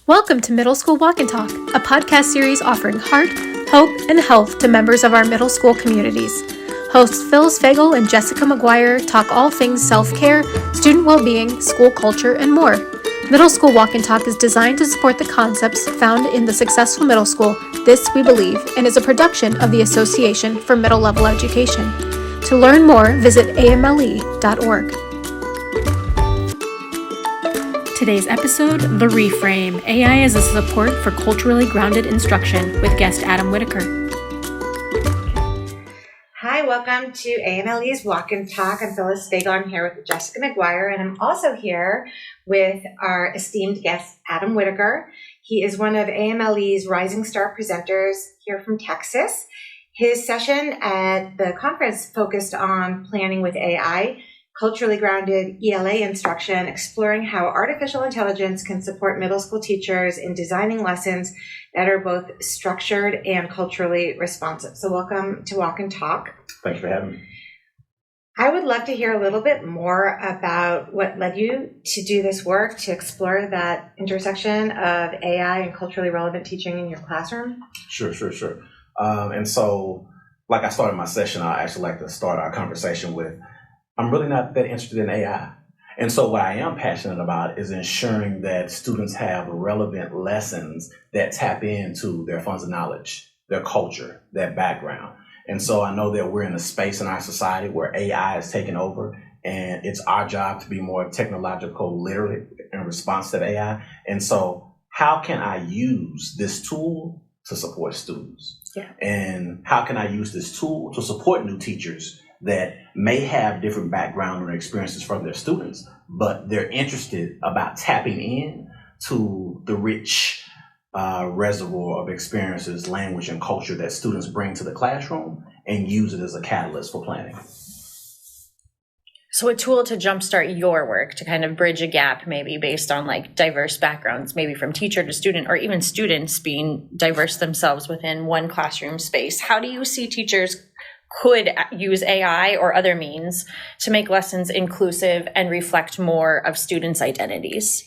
Welcome to Middle School Walk and Talk, a podcast series offering heart, hope, and health to members of our middle school communities. Hosts Phyllis Fagel and Jessica McGuire talk all things self-care, student well-being, school culture, and more. Middle School Walk and Talk is designed to support the concepts found in the Successful Middle School, This We Believe, and is a production of the Association for Middle Level Education. To learn more, visit AMLE.org. Today's episode, The Reframe, AI as a support for culturally grounded instruction, with guest Adam Whitaker. Hi, welcome to AMLE's Walk and Talk. I'm Phyllis Fagel. I'm here with Jessica McGuire, and I'm also here with our esteemed guest, Adam Whitaker. He is one of AMLE's Rising Star presenters here from Texas. His session at the conference focused on planning with AI, culturally grounded ELA instruction, exploring how artificial intelligence can support middle school teachers in designing lessons that are both structured and culturally responsive. So welcome to Walk and Talk. Thanks for having me. I would love to hear a little bit more about what led you to do this work, to explore that intersection of AI and culturally relevant teaching in your classroom. Sure. And so, like I started my session, I actually like to start our conversation with, I'm really not that interested in AI. And so what I am passionate about is ensuring that students have relevant lessons that tap into their funds of knowledge, their culture, their background. And so I know that we're in a space in our society where AI is taking over, and it's our job to be more technological literate in response to AI. And so how can I use this tool to support students? Yeah. And how can I use this tool to support new teachers that may have different background or experiences from their students, but they're interested about tapping in to the rich reservoir of experiences, language, and culture that students bring to the classroom and use it as a catalyst for planning. So a tool to jumpstart your work, to kind of bridge a gap, maybe based on like diverse backgrounds, maybe from teacher to student, or even students being diverse themselves within one classroom space. How do you see teachers could use AI or other means to make lessons inclusive and reflect more of students' identities?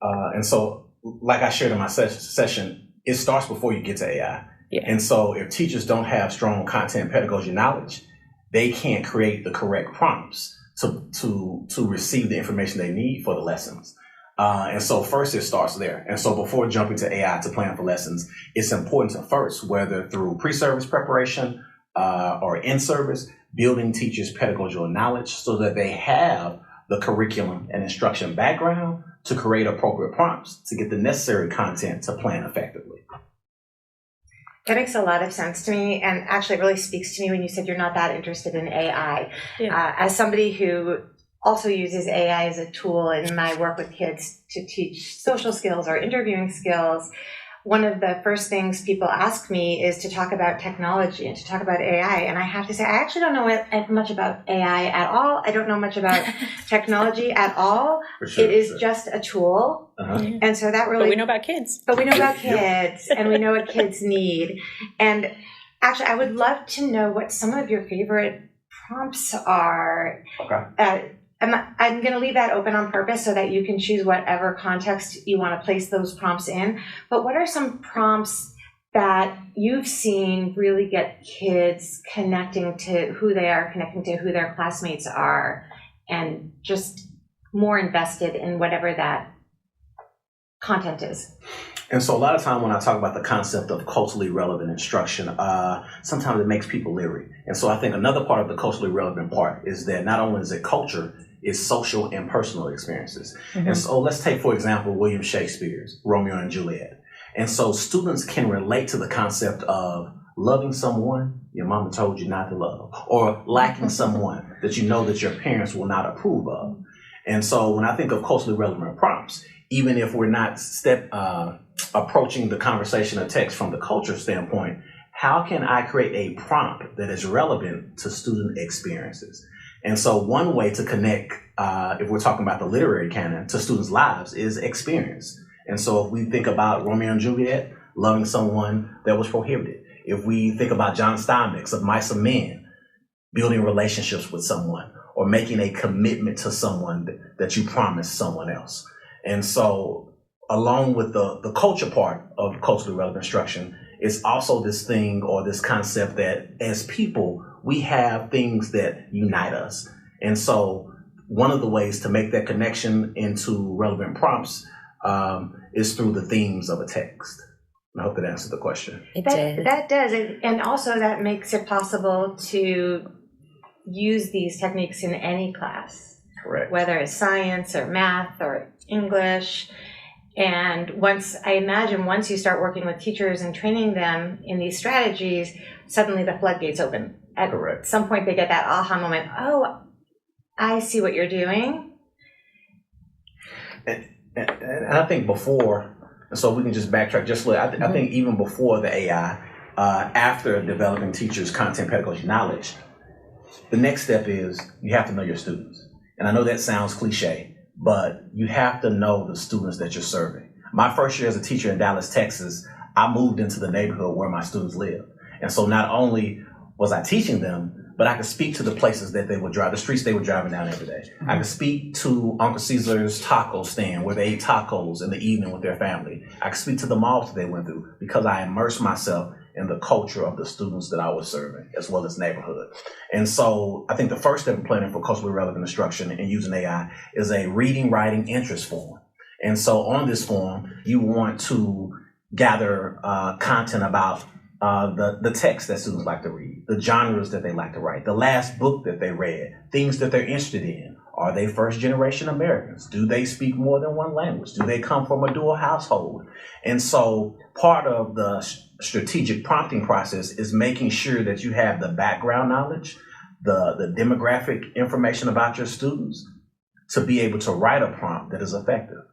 And so, like I shared in my session, it starts before you get to AI. Yeah. And so if teachers don't have strong content pedagogy knowledge, they can't create the correct prompts to receive the information they need for the lessons. And so first it starts there. And so before jumping to AI to plan for lessons, it's important to first, whether through pre-service preparation, or in-service, building teachers' pedagogical knowledge so that they have the curriculum and instruction background to create appropriate prompts to get the necessary content to plan effectively. That makes a lot of sense to me, and actually it really speaks to me when you said you're not that interested in AI. Yeah. As somebody who also uses AI as a tool in my work with kids to teach social skills or interviewing skills, one of the first things people ask me is to talk about technology and to talk about AI. And I have to say, I actually don't know much about AI at all. I don't know much about technology at all. Sure, it is just a tool. Uh-huh. And so that really... But we know about kids. But we know about kids, and we know what kids need. And actually, I would love to know what some of your favorite prompts are. Okay. I'm going to leave that open on purpose so that you can choose whatever context you want to place those prompts in. But what are some prompts that you've seen really get kids connecting to who they are, connecting to who their classmates are, and just more invested in whatever that content is? And so a lot of time when I talk about the concept of culturally relevant instruction, sometimes it makes people leery. And so I think another part of the culturally relevant part is that not only is it culture, it's social and personal experiences. Mm-hmm. And so let's take, for example, William Shakespeare's Romeo and Juliet. And so students can relate to the concept of loving someone your mama told you not to love, or liking someone that you know that your parents will not approve of. And so when I think of culturally relevant prompts, even if we're not approaching the conversation or text from the culture standpoint, how can I create a prompt that is relevant to student experiences? And so one way to connect, if we're talking about the literary canon, to students' lives is experience. And so if we think about Romeo and Juliet, loving someone that was prohibited. If we think about John Steinbeck's Of Mice and Men, building relationships with someone or making a commitment to someone that you promised someone else. And so along with the culture part of culturally relevant instruction, is also this thing or this concept that as people, we have things that unite us. And so one of the ways to make that connection into relevant prompts is through the themes of a text. I hope that answered the question. That does. And also that makes it possible to use these techniques in any class. Correct. Whether it's science or math or English. And once you start working with teachers and training them in these strategies, suddenly the floodgates open. At some point they get that aha moment. Oh, I see what you're doing. And I think before, so we can just backtrack just a little. I think even before the AI, after developing teachers' content pedagogy knowledge, the next step is you have to know your students. And I know that sounds cliche, but you have to know the students that you're serving. My first year as a teacher in Dallas, Texas, I moved into the neighborhood where my students live. And so not only was I teaching them, but I could speak to the places that they would drive, the streets they were driving down every day. Mm-hmm. I could speak to Uncle Caesar's taco stand where they ate tacos in the evening with their family. I could speak to the malls that they went through because I immersed myself in the culture of the students that I was serving, as well as neighborhood. And so I think the first step in planning for culturally relevant instruction and using AI is a reading, writing interest form. And so on this form, you want to gather content about the text that students like to read, the genres that they like to write, the last book that they read, things that they're interested in. Are they first generation Americans? Do they speak more than one language? Do they come from a dual household? And so part of the strategic prompting process is making sure that you have the background knowledge, the demographic information about your students to be able to write a prompt that is effective.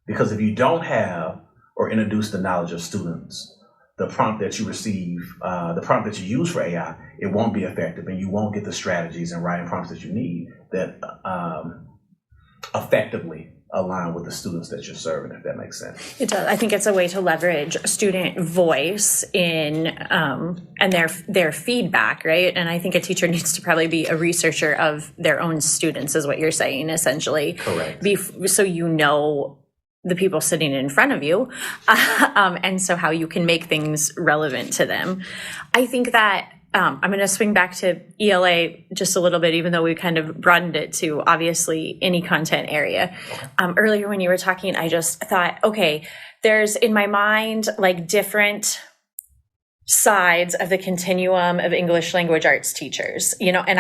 Because if you don't have or introduce the knowledge of students, the prompt that you receive, the prompt that you use for AI, it won't be effective, and you won't get the strategies and writing prompts that you need that effectively align with the students that you're serving, if that makes sense. It does. I think it's a way to leverage student voice in and their feedback, right? And I think a teacher needs to probably be a researcher of their own students, is what you're saying, essentially. Correct. So you know the people sitting in front of you, and so how you can make things relevant to them. I think that I'm going to swing back to ELA just a little bit, even though we kind of broadened it to obviously any content area. Earlier when you were talking, I just thought, okay, there's in my mind like different sides of the continuum of English language arts teachers, and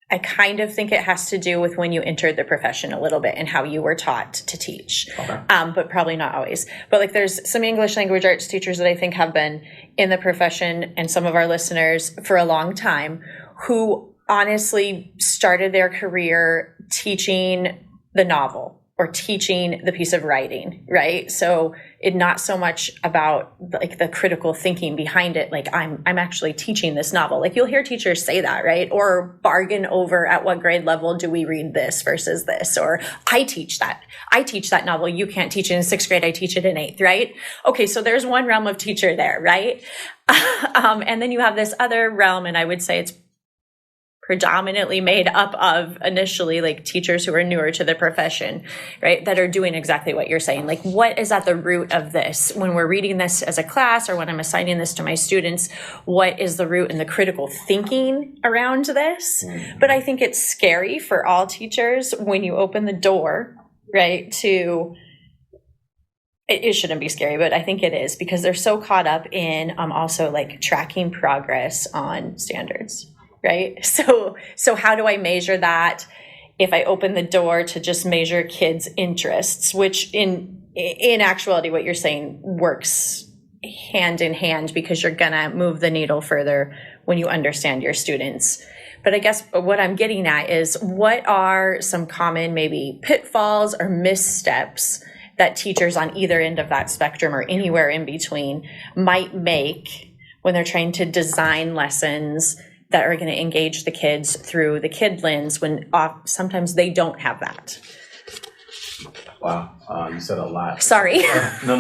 I kind of think it has to do with when you entered the profession a little bit and how you were taught to teach, but probably not always. But like there's some English language arts teachers that I think have been in the profession, and some of our listeners for a long time, who honestly started their career teaching the novel or teaching the piece of writing, right? So it not so much about like the critical thinking behind it, like I'm actually teaching this novel. Like you'll hear teachers say that, right? Or bargain over at what grade level do we read this versus this, or I teach that novel. You can't teach it in 6th grade. I teach it in 8th, right? Okay, so there's one realm of teacher there, right? And then you have this other realm, and I would say it's predominantly made up of initially like teachers who are newer to the profession, right? That are doing exactly what you're saying. Like what is at the root of this? When we're reading this as a class or when I'm assigning this to my students, what is the root and the critical thinking around this? But I think it's scary for all teachers when you open the door, right, to it shouldn't be scary, but I think it is because they're so caught up in also like tracking progress on standards. Right. So how do I measure that if I open the door to just measure kids' interests, which in actuality, what you're saying works hand in hand because you're going to move the needle further when you understand your students. But I guess what I'm getting at is what are some common maybe pitfalls or missteps that teachers on either end of that spectrum or anywhere in between might make when they're trying to design lessons that are going to engage the kids through the kid lens when sometimes they don't have that. Wow, you said a lot. Sorry. No.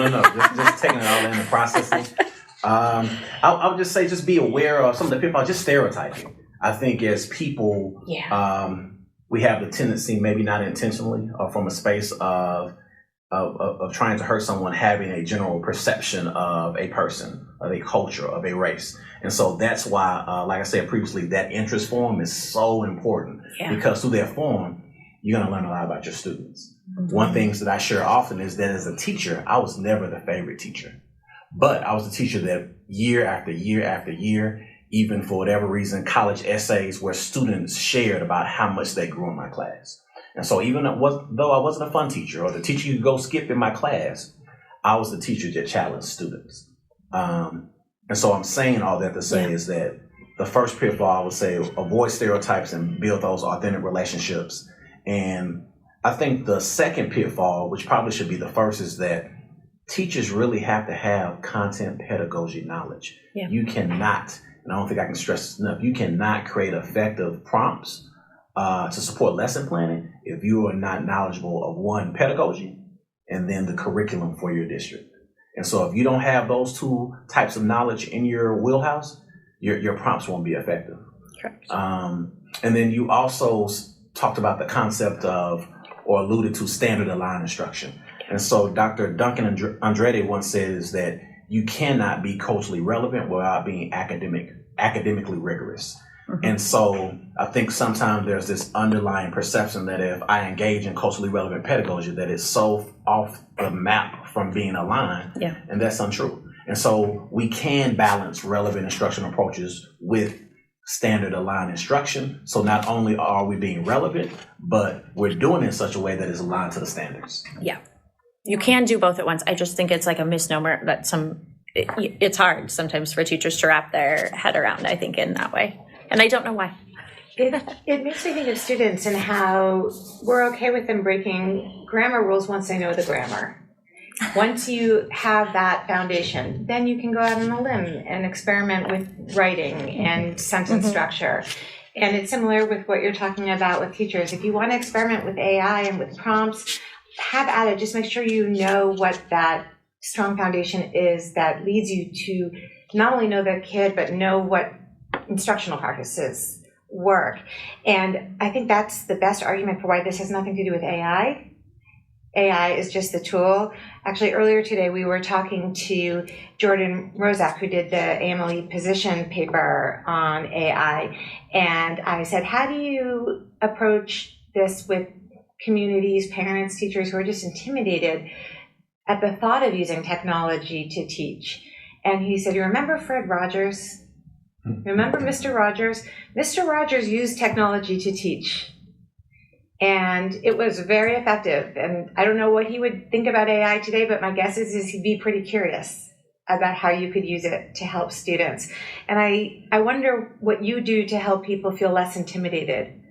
Just taking it all in and processing. I would just say just be aware of some of the pitfalls, just stereotyping. I think as people, we have the tendency, maybe not intentionally, or from a space of of trying to hurt someone having a general perception of a person, of a culture, of a race. And so that's why, like I said previously, that interest form is so important, because through that form, you're going to learn a lot about your students. One thing that I share often is that as a teacher, I was never the favorite teacher, but I was the teacher that year after year after year, even for whatever reason, college essays where students shared about how much they grew in my class. And so even though I wasn't a fun teacher or the teacher you could go skip in my class, I was the teacher that challenged students. And so I'm saying all that to say is that the first pitfall, I would say, avoid stereotypes and build those authentic relationships. And I think the second pitfall, which probably should be the first, is that teachers really have to have content pedagogy knowledge. You cannot, and I don't think I can stress this enough, you cannot create effective prompts to support lesson planning if you are not knowledgeable of one, pedagogy, and then the curriculum for your district. And so if you don't have those two types of knowledge in your wheelhouse, your prompts won't be effective. Correct. And then you also talked about the concept of, or alluded to, standard aligned instruction. And so Dr. Duncan Andrade once says that you cannot be culturally relevant without being academically rigorous. And so I think sometimes there's this underlying perception that if I engage in culturally relevant pedagogy, that it's so off the map from being aligned, and that's untrue. And so we can balance relevant instructional approaches with standard aligned instruction. So not only are we being relevant, but we're doing it in such a way that is aligned to the standards. Yeah. You can do both at once. I just think it's like a misnomer that it's hard sometimes for teachers to wrap their head around, I think, in that way. And I don't know why. It makes me think of students and how we're okay with them breaking grammar rules once they know the grammar. Once you have that foundation, then you can go out on a limb and experiment with writing and sentence structure. And it's similar with what you're talking about with teachers. If you want to experiment with AI and with prompts, have at it. Just make sure you know what that strong foundation is that leads you to not only know the kid, but know what instructional practices work. And I think that's the best argument for why this has nothing to do with AI. AI is just the tool. Actually, earlier today, we were talking to Jordan Rozak, who did the AMLE position paper on AI. And I said, how do you approach this with communities, parents, teachers who are just intimidated at the thought of using technology to teach? And he said, you remember Fred Rogers? Remember Mr. Rogers? Mr. Rogers used technology to teach. And it was very effective. And I don't know what he would think about AI today, but my guess is he'd be pretty curious about how you could use it to help students. And I wonder what you do to help people feel less intimidated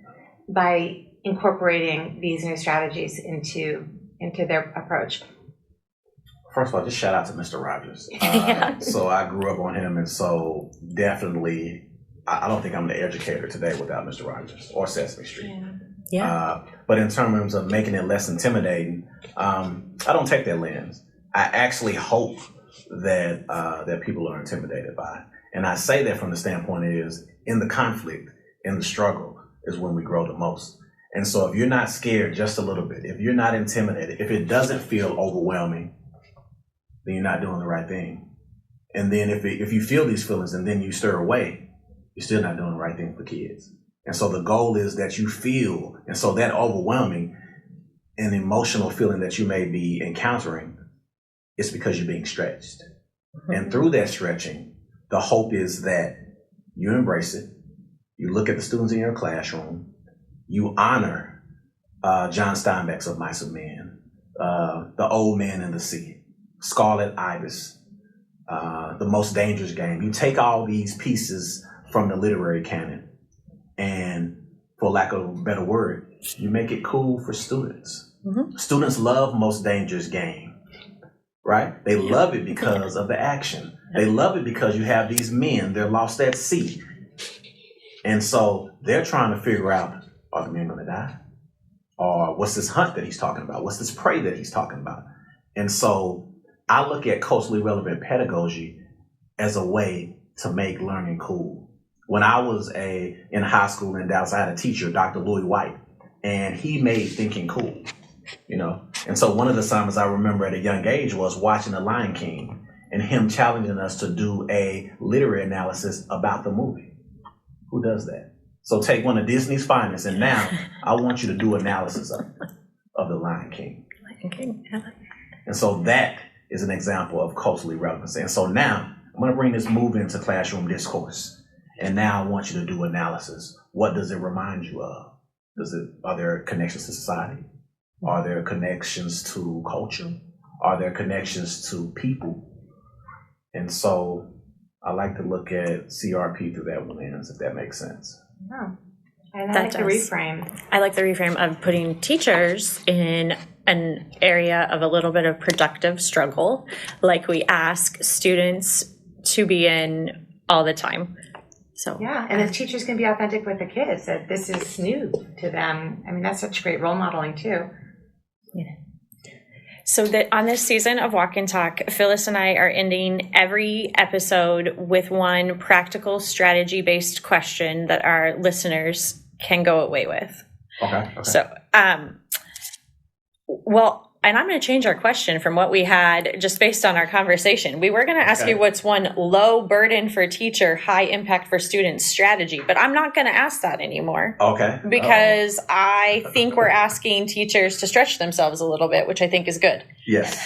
by incorporating these new strategies into their approach. First of all, just shout out to Mr. Rogers. So I grew up on him, and so definitely, I don't think I'm the educator today without Mr. Rogers or Sesame Street. But in terms of making it less intimidating, I don't take that lens. I actually hope that people are intimidated by it. And I say that from the standpoint is in the conflict, in the struggle, is when we grow the most. And so if you're not scared just a little bit, if you're not intimidated, if it doesn't feel overwhelming, then you're not doing the right thing. And then if you feel these feelings and then you stir away, you're still not doing the right thing for kids. And so the goal is that you feel, and so that overwhelming and emotional feeling that you may be encountering is because you're being stretched. And through that stretching, the hope is that you embrace it. You look at the students in your classroom. You honor John Steinbeck's Of Mice and Men, The Old Man and the Sea, Scarlet Ibis, The Most Dangerous Game. You take all these pieces from the literary canon and, for lack of a better word, you make it cool for students. Students love Most Dangerous Game, right? They love it because of the action. They love it because you have these men, they're lost at sea. And so they're trying to figure out, are the men going to die? Or what's this hunt that he's talking about? What's this prey that he's talking about? And so I look at culturally relevant pedagogy as a way to make learning cool. When I was in high school in Dallas, I had a teacher, Dr. Louis White, and he made thinking cool. you know. And so one of the assignments I remember at a young age was watching The Lion King and him challenging us to do a literary analysis about the movie. Who does that? So take one of Disney's finest, and now I want you to do analysis of The Lion King. And so that is an example of culturally relevancy. And so now I'm going to bring this move into classroom discourse. And now I want you to do analysis. What does it remind you of? Are there connections to society? Are there connections to culture? Are there connections to people? And so I like to look at CRP through that lens, if that makes sense. Oh. And I like the reframe. I like the reframe of putting teachers in an area of a little bit of productive struggle, like we ask students to be in all the time. So yeah, and if teachers can be authentic with the kids, that this is new to them. I mean, that's such great role modeling too. Yeah. So that on this season of Walk and Talk, Phyllis and I are ending every episode with one practical strategy-based question that our listeners can go away with. Okay. So, and I'm going to change our question from what we had just based on our conversation. We were going to ask you what's one low burden for teacher, high impact for students strategy, but I'm not going to ask that anymore. Okay. Because I think we're asking teachers to stretch themselves a little bit, which I think is good. Yes.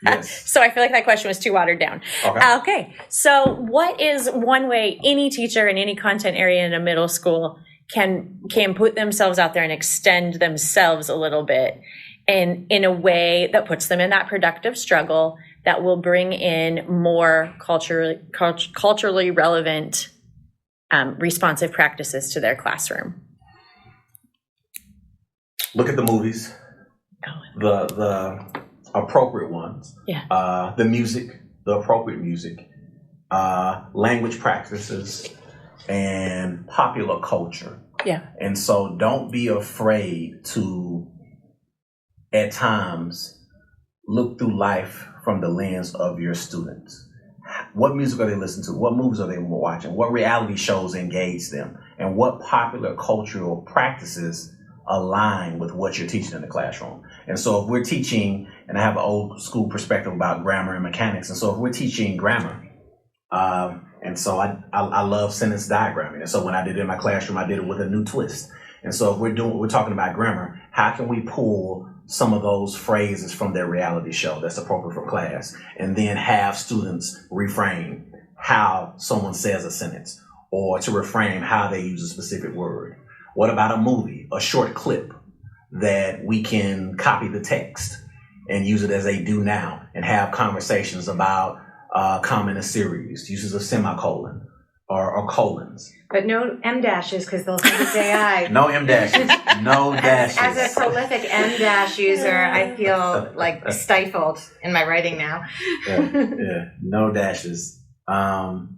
Yes. So I feel like that question was too watered down. Okay. So what is one way any teacher in any content area in a middle school can put themselves out there and extend themselves a little bit? And in a way that puts them in that productive struggle that will bring in more culturally relevant, responsive practices to their classroom. Look at the movies, the appropriate ones. Yeah. The music, the appropriate music, language practices, and popular culture. Yeah. And so don't be afraid to, at times, look through life from the lens of your students. What music are they listening to? What movies are they watching? What reality shows engage them? And what popular cultural practices align with what you're teaching in the classroom? And so if we're teaching, and I have an old school perspective about grammar and mechanics, and so if we're teaching grammar, and so I love sentence diagramming. And so when I did it in my classroom, I did it with a new twist. And so if we're talking about grammar, how can we pull some of those phrases from their reality show that's appropriate for class, and then have students reframe how someone says a sentence, or to reframe how they use a specific word? What about a movie, a short clip that we can copy the text and use it as they do now, and have conversations about comment a series, uses of semicolon or colons. But no M dashes, because they'll think it's AI. No M dashes. No dashes. As a prolific M dash user, I feel like stifled in my writing now. Yeah. No dashes. And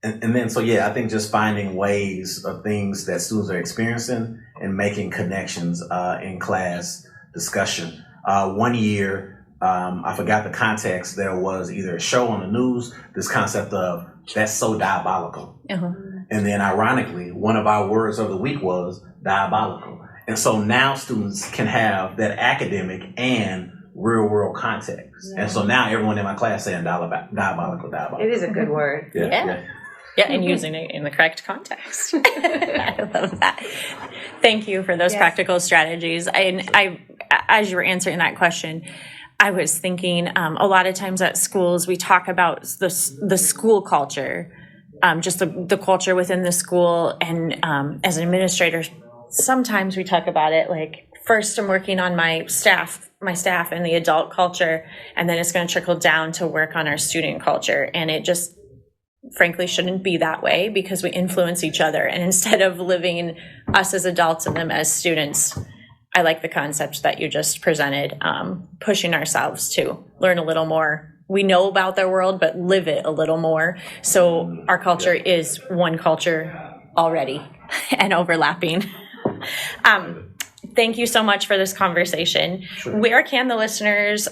then, so yeah, I think just finding ways of things that students are experiencing and making connections in class discussion. One year, I forgot the context, there was either a show on the news, this concept of that's so diabolical. Uh-huh. And then ironically, one of our words of the week was diabolical. And so now students can have that academic and real world context. Yeah. And so now everyone in my class saying diabolical. It is a good word. Yeah, and using it in the correct context. I love that. Thank you for those practical strategies. And I, as you were answering that question, I was thinking a lot of times at schools, we talk about the school culture, just the culture within the school. And as an administrator, sometimes we talk about it like, first I'm working on my staff and the adult culture, and then it's going to trickle down to work on our student culture. And it just frankly shouldn't be that way, because we influence each other. And instead of living us as adults and them as students, I like the concept that you just presented, pushing ourselves to learn a little more. We know about their world, but live it a little more. So our culture is one culture already and overlapping. Thank you so much for this conversation. Sure. Where can the listeners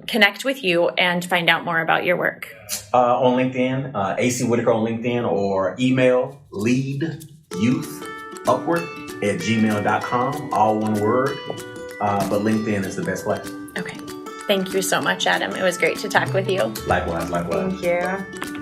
connect with you and find out more about your work? On LinkedIn, AC Whitaker on LinkedIn, or email leadyouthupward @gmail.com, all one word. But LinkedIn is the best place. Okay. Thank you so much, Adam. It was great to talk with you. Likewise. Thank you.